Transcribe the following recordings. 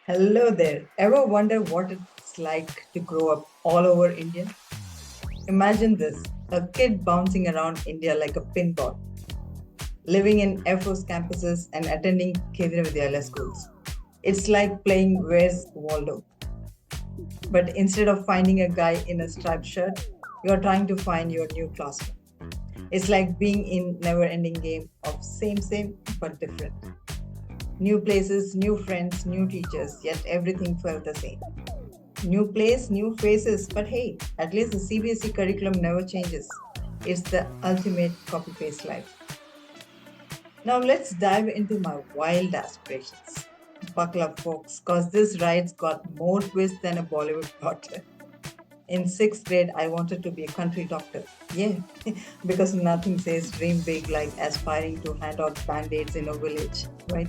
Hello there. Ever wonder what it's like to grow up all over India? Imagine this, a kid bouncing around India like a pinball, living in Air Force campuses and attending Kendriya Vidyalaya schools. It's like playing Where's Waldo. But instead of finding a guy in a striped shirt, you're trying to find your new classroom. It's like being in never-ending game of same but different. New places, new friends, new teachers, yet everything felt the same. New place, new faces, but hey, at least the CBSE curriculum never changes. It's the ultimate copy paste life. Now let's dive into my wild aspirations. Buckle up, folks, because this ride's got more twists than a Bollywood plot. In sixth grade, I wanted to be a country doctor. Yeah, because nothing says dream big like aspiring to hand out band aids in a village, right?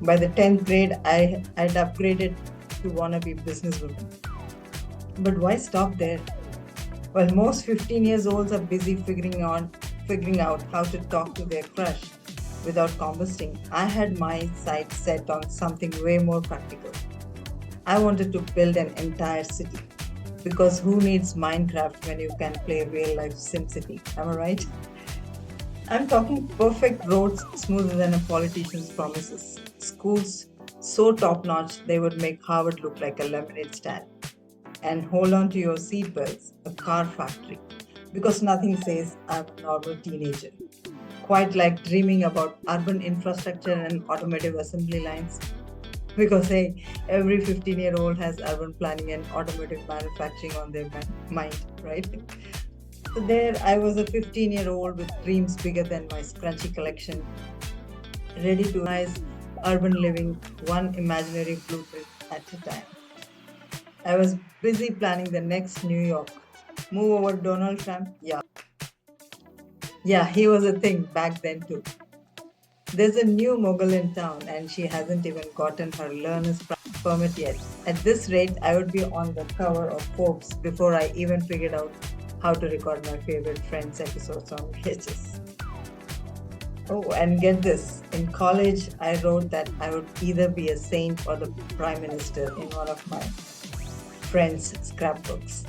By the 10th grade, I'd upgraded to wanna be businesswoman. But why stop there? Well, most 15 years olds are busy figuring out how to talk to their crush without combusting. I had my sights set on something way more practical. I wanted to build an entire city. Because who needs Minecraft when you can play real life SimCity? Am I right? I'm talking perfect roads smoother than a politician's promises. Schools so top notch they would make Harvard look like a lemonade stand. And hold on to your seatbelts, a car factory. Because nothing says I'm a normal teenager. Quite like dreaming about urban infrastructure and automotive assembly lines. Because hey, every 15-year-old has urban planning and automotive manufacturing on their mind, right? So there I was a 15-year-old with dreams bigger than my scrunchy collection, ready to organize urban living one imaginary blueprint at a time. I was busy planning the next New York. Move over Donald Trump? Yeah. Yeah, he was a thing back then too. There's a new mogul in town and she hasn't even gotten her learner's permit yet. At this rate, I would be on the cover of Forbes before I even figured out how to record my favorite Friends episodes on VHS. Oh, and get this. In college, I wrote that I would either be a saint or the prime minister in one of my friends' scrapbooks.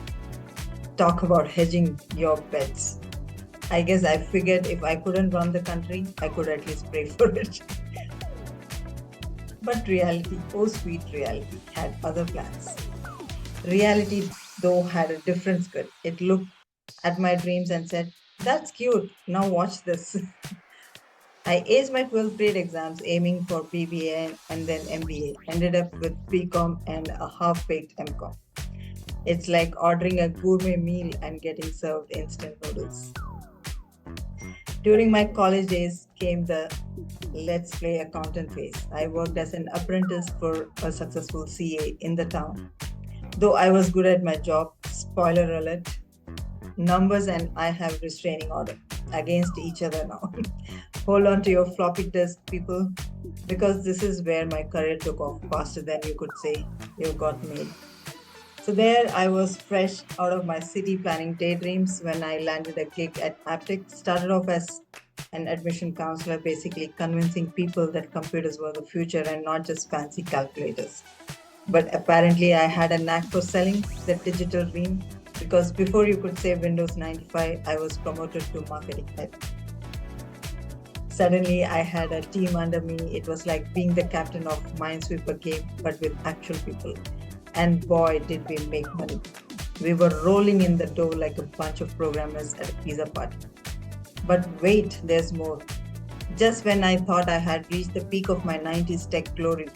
Talk about hedging your bets. I guess I figured if I couldn't run the country, I could at least pray for it. But reality, oh sweet reality, had other plans. Reality, though, had a different script. It looked at my dreams and said, "That's cute, now watch this." I aced my 12th grade exams aiming for BBA and then MBA, ended up with BCom and a half baked MCom. It's like ordering a gourmet meal and getting served instant noodles. During my college days came the let's play accountant phase. I worked as an apprentice for a successful CA in the town. Though I was good at my job, spoiler alert, numbers and I have restraining order against each other now. Hold on to your floppy disk, people, because this is where my career took off faster than you could say you got made. So there I was fresh out of my city planning daydreams when I landed a gig at Aptic. Started off as an admission counselor, basically convincing people that computers were the future and not just fancy calculators. But apparently I had a knack for selling the digital dream because before you could say Windows 95, I was promoted to marketing head. Suddenly I had a team under me. It was like being the captain of Minesweeper game, but with actual people. And boy, did we make money. We were rolling in the dough like a bunch of programmers at a pizza party. But wait, there's more. Just when I thought I had reached the peak of my 90s tech glory,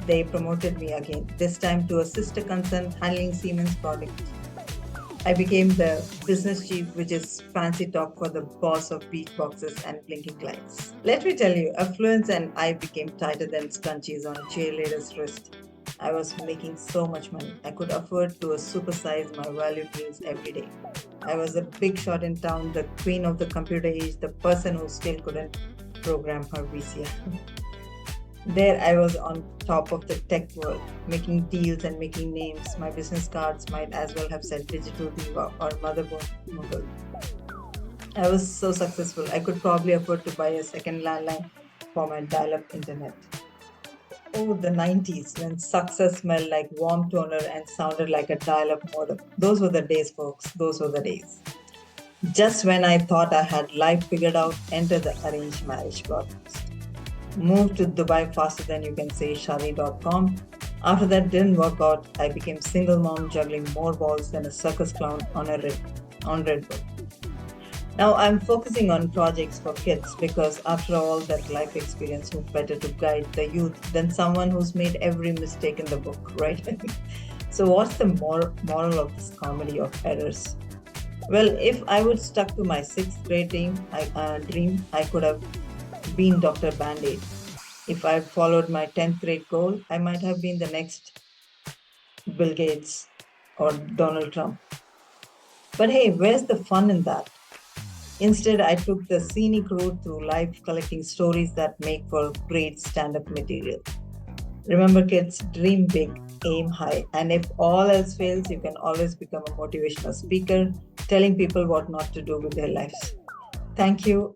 they promoted me again, this time to a sister concern handling Siemens products. I became the business chief, which is fancy talk for the boss of beach boxes and blinking lights. Let me tell you, affluence and I became tighter than scrunchies on a cheerleader's wrist. I was making so much money. I could afford to supersize my value meals every day. I was a big shot in town, the queen of the computer age, the person who still couldn't program her VCR. There I was on top of the tech world, making deals and making names. My business cards might as well have said Digital Diva or Motherboard Mogul. I was so successful, I could probably afford to buy a second landline for my dial up internet. Oh, the 90s, when success smelled like warm toner and sounded like a dial up modem. Those were the days, folks. Those were the days. Just when I thought I had life figured out, enter the arranged marriage broadcast. Moved to Dubai faster than you can say Shadi.com. After that didn't work out, I became single mom juggling more balls than a circus clown on Red Bull. Now I'm focusing on projects for kids because after all that life experience, who better to guide the youth than someone who's made every mistake in the book, right? So what's the moral of this comedy of errors? Well, if I would stuck to my sixth grade dream, I could have been Dr. Band-Aid. If I followed my 10th grade goal, I might have been the next Bill Gates or Donald Trump. But hey, where's the fun in that? Instead, I took the scenic route through life, collecting stories that make for great stand-up material. Remember, kids, dream big, aim high, and if all else fails, you can always become a motivational speaker, telling people what not to do with their lives. Thank you.